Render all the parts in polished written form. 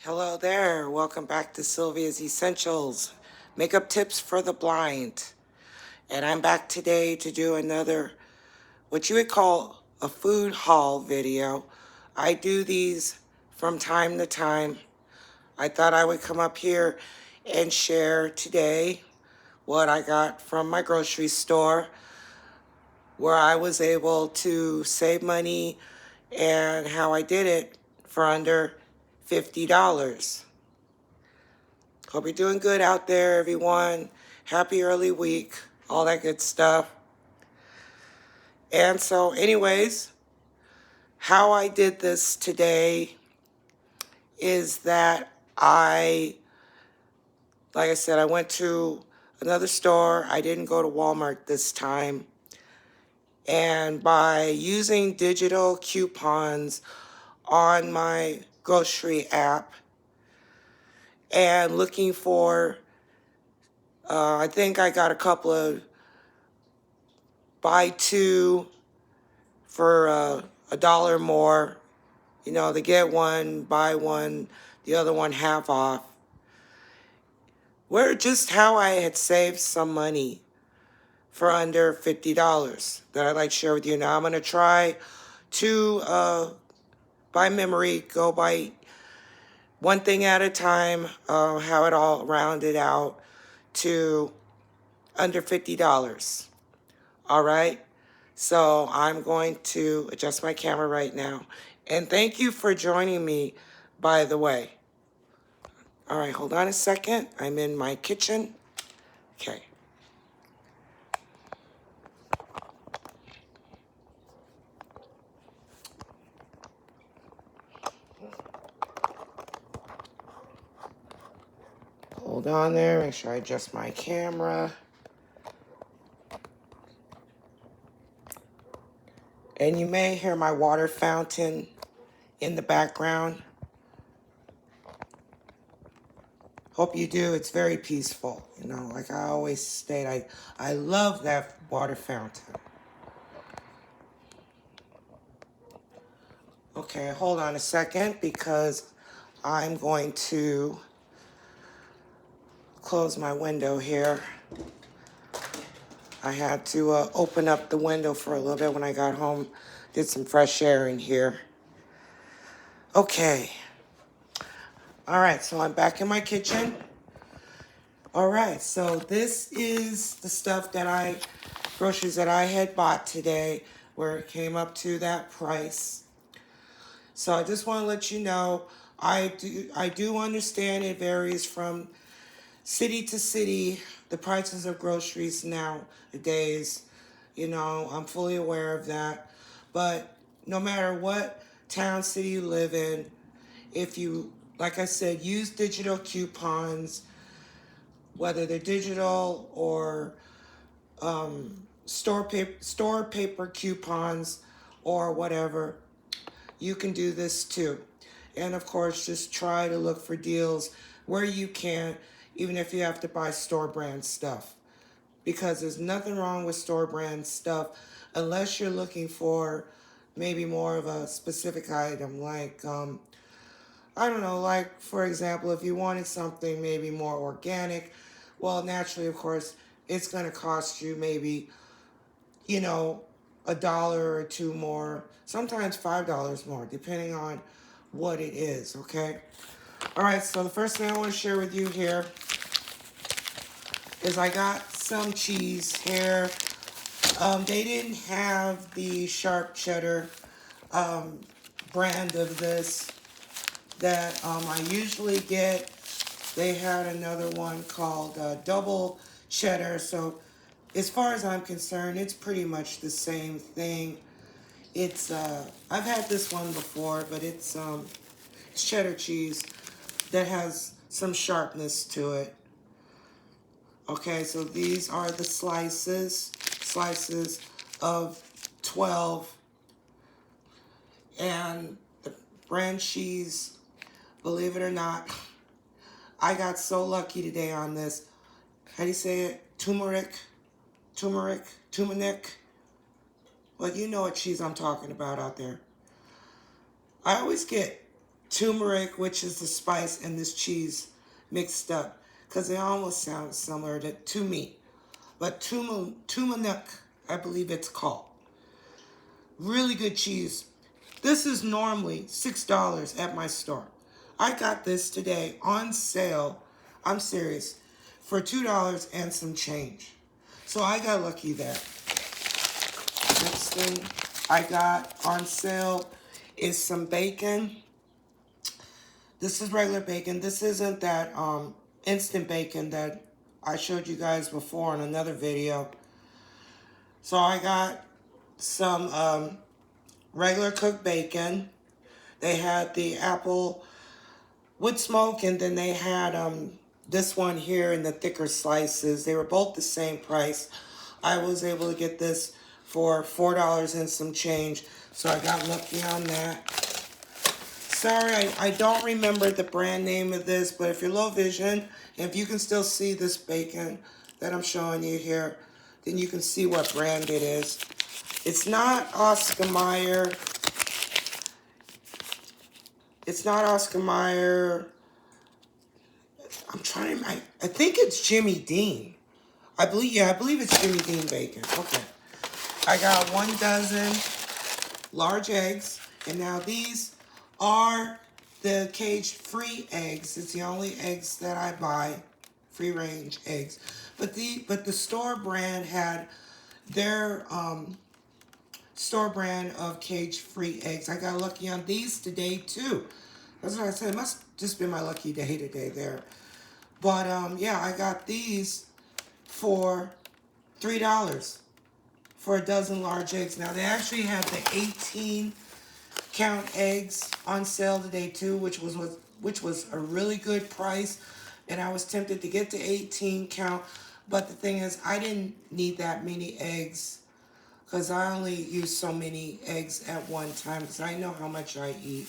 Hello there. Welcome back to Sylvia's Essentials, makeup tips for the blind. And I'm back today to do another, what you would call a food haul video. I do these from time to time. I thought I would come up here and share today what I got from my grocery store, where I was able to save money and how I did it for under $50. Hope you're doing good out there, everyone. Happy early week, all that good stuff. And so, anyways, how I did this today is that like I said, I went to another store. I didn't go to Walmart this time. And by using digital coupons on my grocery app and looking for, I think I got a couple of buy two for a dollar more. You know, they get one, buy one, the other one half off. Where just how I had saved some money for under $50 that I'd like to share with you. Now I'm going to try to, by memory, go by one thing at a time, how it all rounded out to under $50. All right? So I'm going to adjust my camera right now. And thank you for joining me, by the way. All right, hold on a second. I'm in my kitchen. Okay. Hold on there. Make sure I adjust my camera. And you may hear my water fountain in the background. Hope you do. It's very peaceful. You know, like I always state, I love that water fountain. Okay, hold on a second because I'm going to close my window here. I had to open up the window for a little bit when I got home. Did some fresh air in here. Okay. All right, so I'm back in my kitchen. All right, so this is the stuff groceries that I had bought today, where it came up to that price. So I just want to let you know, I do understand it varies from city to city, the prices of groceries nowadays. You know, I'm fully aware of that. But no matter what town, city you live in, if you, like I said, use digital coupons, whether they're digital or store paper coupons or whatever, you can do this too. And of course, just try to look for deals where you can, even if you have to buy store brand stuff. Because there's nothing wrong with store brand stuff unless you're looking for maybe more of a specific item, like, I don't know, like, for example, if you wanted something maybe more organic, well, naturally, of course, it's going to cost you maybe, you know, a dollar or two more, sometimes $5 more, depending on what it is, okay? All right, so the first thing I want to share with you here is I got some cheese here. They didn't have the sharp cheddar brand of this that I usually get. They had another one called double cheddar. So as far as I'm concerned, it's pretty much the same thing. It's I've had this one before, but it's cheddar cheese that has some sharpness to it. Okay, so these are the slices of 12. And the brand cheese, believe it or not, I got so lucky today on this. How do you say it? Turmeric. Well, you know what cheese I'm talking about out there. I always get turmeric, which is the spice, and this cheese mixed up. Because they almost sound similar to me. But Tumanuk, I believe it's called. Really good cheese. This is normally $6 at my store. I got this today on sale. I'm serious. For $2 and some change. So I got lucky there. Next thing I got on sale is some bacon. This is regular bacon. This isn't that instant bacon that I showed you guys before in another video. So I got some regular cooked bacon. They had the apple with smoke, and then they had this one here in the thicker slices. They were both the same price. I was able to get this for $4 and some change, so I got lucky on that. Sorry, I don't remember the brand name of this, but if you're low vision, if you can still see this bacon that I'm showing you here, then you can see what brand it is. It's not Oscar Mayer. It's not Oscar Mayer. I think it's Jimmy Dean. I believe it's Jimmy Dean bacon. Okay. I got 1 dozen large eggs, and now these are the cage-free eggs. It's the only eggs that I buy, free-range eggs. But the store brand had their store brand of cage-free eggs. I got lucky on these today too. That's what I said. It must just be my lucky day today there. But yeah, I got these for $3 for a dozen large eggs. Now they actually have the 18-count eggs on sale today too, which was a really good price. And I was tempted to get the 18 count, but the thing is, I didn't need that many eggs because I only use so many eggs at one time because I know how much I eat.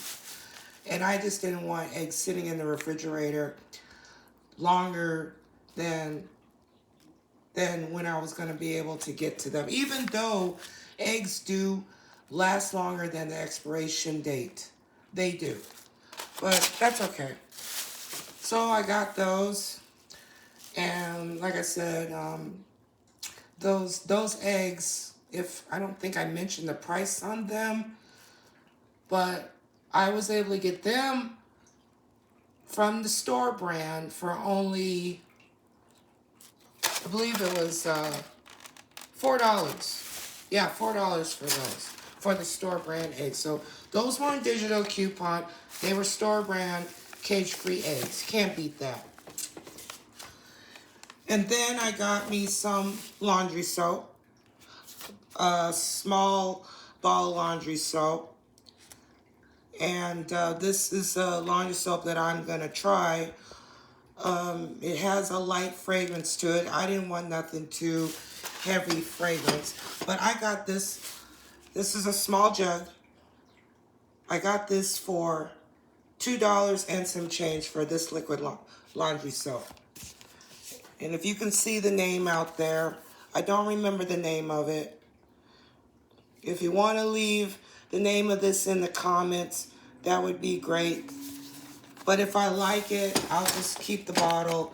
And I just didn't want eggs sitting in the refrigerator longer than when I was going to be able to get to them. Even though eggs do last longer than the expiration date. They do. But that's okay. So I got those. And like I said, those eggs, I don't think I mentioned the price on them, but I was able to get them from the store brand for only, I believe it was $4. Yeah, $4 for those, for the store brand eggs. So those weren't digital coupon. They were store brand cage-free eggs. Can't beat that. And then I got me some laundry soap. A small ball of laundry soap. And this is a laundry soap that I'm going to try. It has a light fragrance to it. I didn't want nothing too heavy fragrance. But I got this. This is a small jug. I got this for $2 and some change for this liquid laundry soap. And if you can see the name out there, I don't remember the name of it. If you want to leave the name of this in the comments, that would be great. But if I like it, I'll just keep the bottle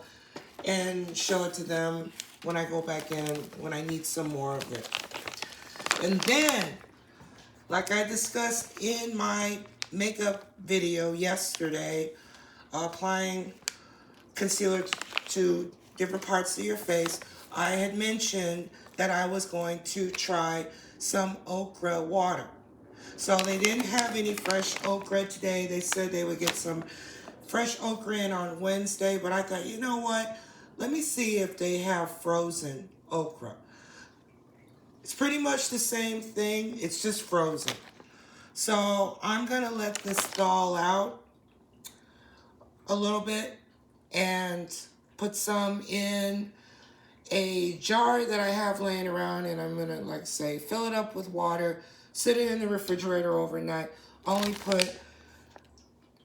and show it to them when I go back in, when I need some more of it. And then, like I discussed in my makeup video yesterday, applying concealer to different parts of your face, I had mentioned that I was going to try some okra water. So they didn't have any fresh okra today. They said they would get some fresh okra in on Wednesday, but I thought, you know what? Let me see if they have frozen okra. It's pretty much the same thing. It's just frozen. So I'm going to let this thaw out a little bit and put some in a jar that I have laying around, and I'm going to, like say, fill it up with water, sit it in the refrigerator overnight. Only put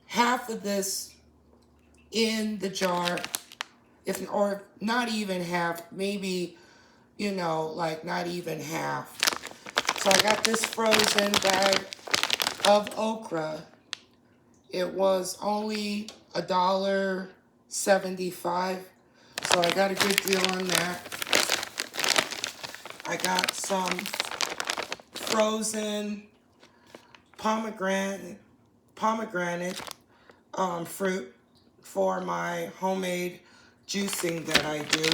half of this in the jar, or not even half, maybe, like not even half. So I got this frozen bag of okra, It was only $1.75. So I got a good deal on that. I got some frozen pomegranate fruit for my homemade juicing that I do.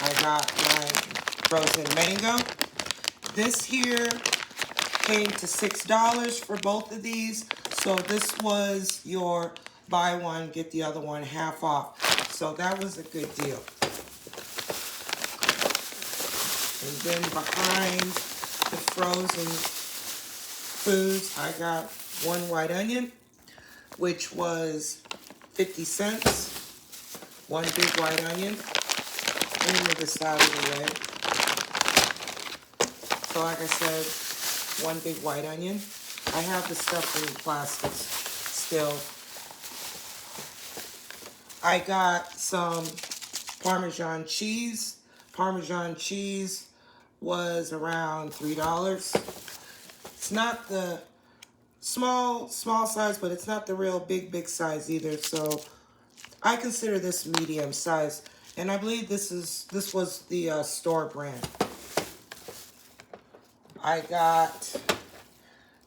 I got my frozen mango. This here came to $6 for both of these. So this was your buy one, get the other one half off. So that was a good deal. And then behind the frozen foods, I got one white onion, which was 50 cents. One big white onion. Let me move this out of the way. So like I said, one big white onion. I have the stuff in plastics still. I got some Parmesan cheese. Parmesan cheese was around $3. It's not the small size, but it's not the real big size either. So I consider this medium size. And I believe this was the store brand. I got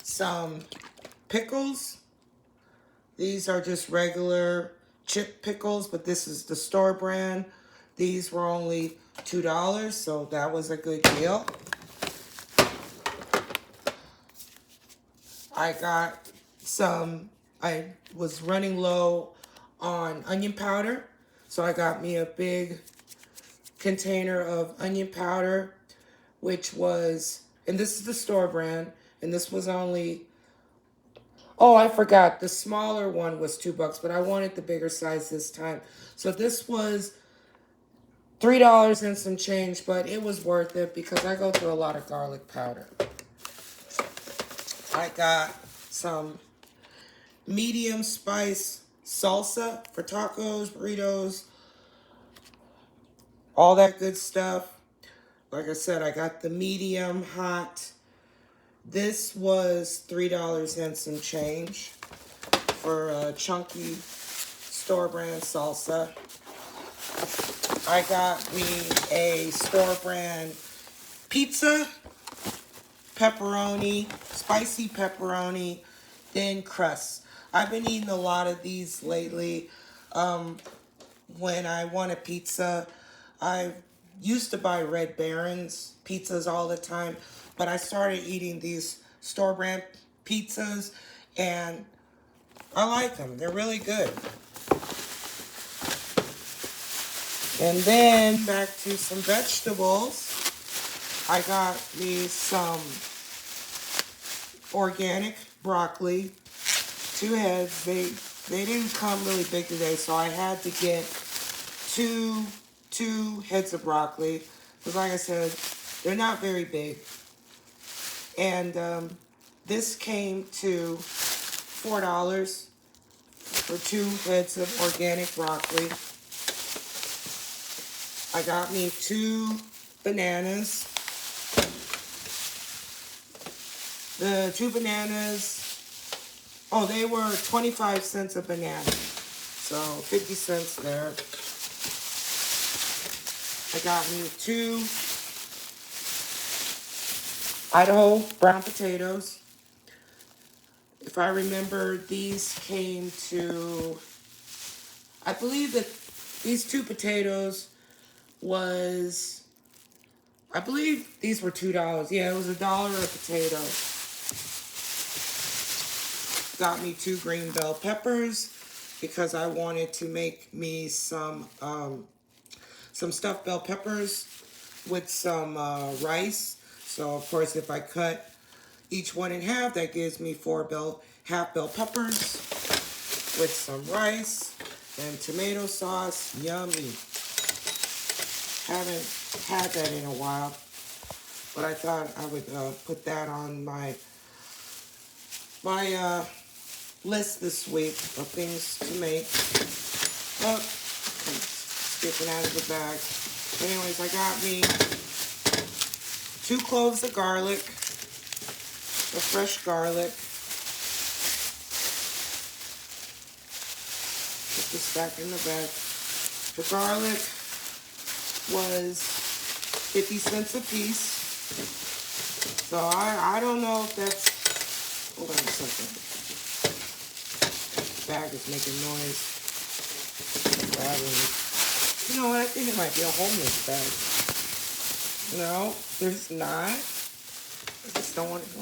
some pickles. These are just regular chip pickles, but this is the store brand. These were only $2, so that was a good deal. I was running low on onion powder, so I got me a big container of onion powder, which was, and this is the store brand, and this was only, oh, I forgot, the smaller one was $2, but I wanted the bigger size this time. So this was $3 and some change, but it was worth it because I go through a lot of garlic powder. I got some medium spice salsa for tacos, burritos, all that good stuff. Like I said, I got the medium hot. This was $3 and some change for a chunky store brand salsa. I got me a store brand pizza, pepperoni, spicy pepperoni, thin crust. I've been eating a lot of these lately. When I want a pizza, I used to buy Red Baron's pizzas all the time, but I started eating these store brand pizzas, and I like them. They're really good. And then back to some vegetables. I got me some organic broccoli, 2 heads. They didn't come really big today, so I had to get two heads of broccoli. Because like I said, they're not very big. And this came to $4 for 2 heads of organic broccoli. I got me 2 bananas. The 2 bananas, oh, they were 25 cents a banana. So 50 cents there. I got me 2 Idaho brown potatoes. If I remember, these came to, I believe that these 2 potatoes was, I believe these were $2. Yeah, it was $1 a potato. Got me 2 green bell peppers because I wanted to make me some stuffed bell peppers with some rice. So of course, if I cut each one in half, that gives me 4 half bell peppers with some rice and tomato sauce. Yummy. Haven't had that in a while, but I thought I would put that on my list this week of things to make. Oh, skipping out of the bag. Anyways, I got me 2 cloves of garlic, the fresh garlic. just back in the bag. The garlic was 50 cents a piece. So I don't know if that's, hold on a second. Bag is making noise. You know what, I think it might be a hole in this bag. No, there's not. I just don't want to go.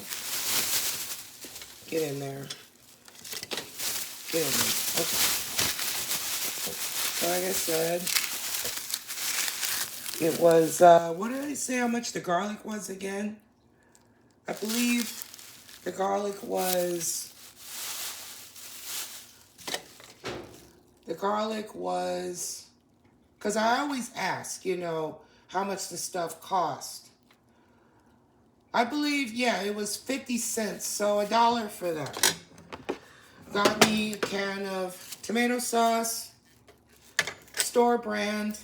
Get in there. Get in there. Okay. So like I said, it was, what did I say how much the garlic was again? I believe the garlic was, because I always ask, you know, how much the stuff cost. I believe, yeah, it was 50 cents, so $1 for that. Got me a can of tomato sauce, store brand.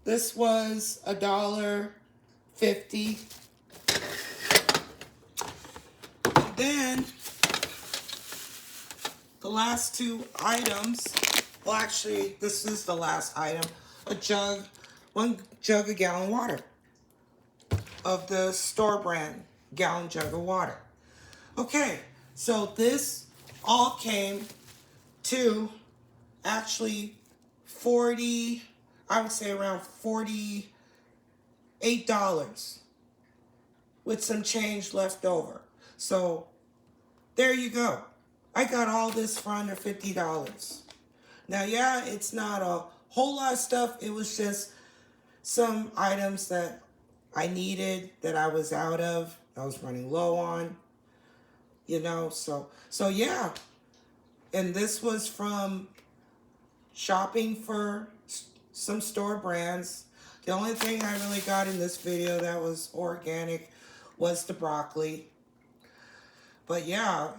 This was $1.50. Then, the last two items, well actually, this is the last item, one jug of gallon water of the store brand gallon jug of water. Okay, so this all came to actually 40, I would say around $48 with some change left over. So there you go. I got all this for under $50. Now, yeah, it's not a whole lot of stuff. It was just some items that I needed that I was out of. I was running low on, you know, so yeah. And this was from shopping for some store brands. The only thing I really got in this video that was organic was the broccoli. But yeah,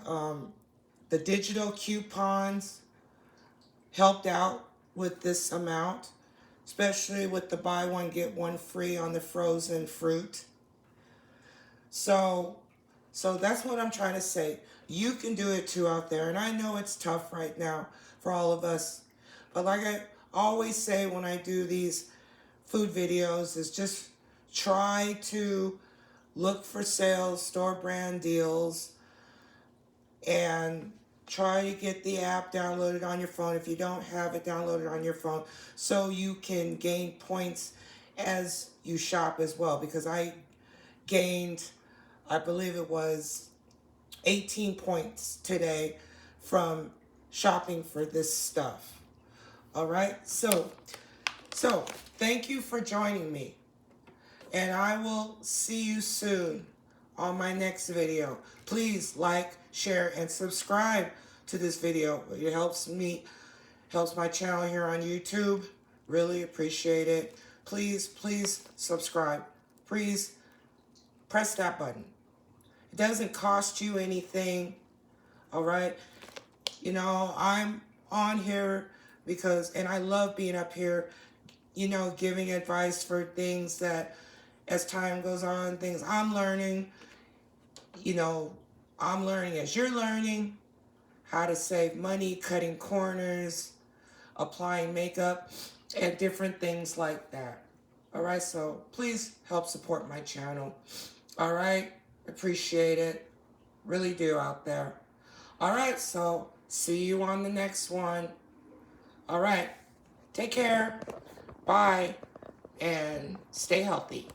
the digital coupons helped out with this amount, especially with the buy one get one free on the frozen fruit. So that's what I'm trying to say. You can do it too out there, and I know it's tough right now for all of us. But like I always say when I do these food videos, is just try to look for sales, store brand deals, and try to get the app downloaded on your phone if you don't have it downloaded on your phone, so you can gain points as you shop as well. Because I gained, I believe it was 18 points today from shopping for this stuff. All right, so thank you for joining me, and I will see you soon on my next video. Please like, share, and subscribe to this video. It helps my channel here on YouTube. Really appreciate it. Please subscribe. Please press that button. It doesn't cost you anything. All right, you know, I'm on here because, and I love being up here, you know, giving advice for things that as time goes on, things I'm learning, you know, I'm learning as you're learning, how to save money, cutting corners, applying makeup, and different things like that. All right, so please help support my channel. All right, appreciate it. Really do out there. All right, so see you on the next one. All right, take care. Bye, and stay healthy.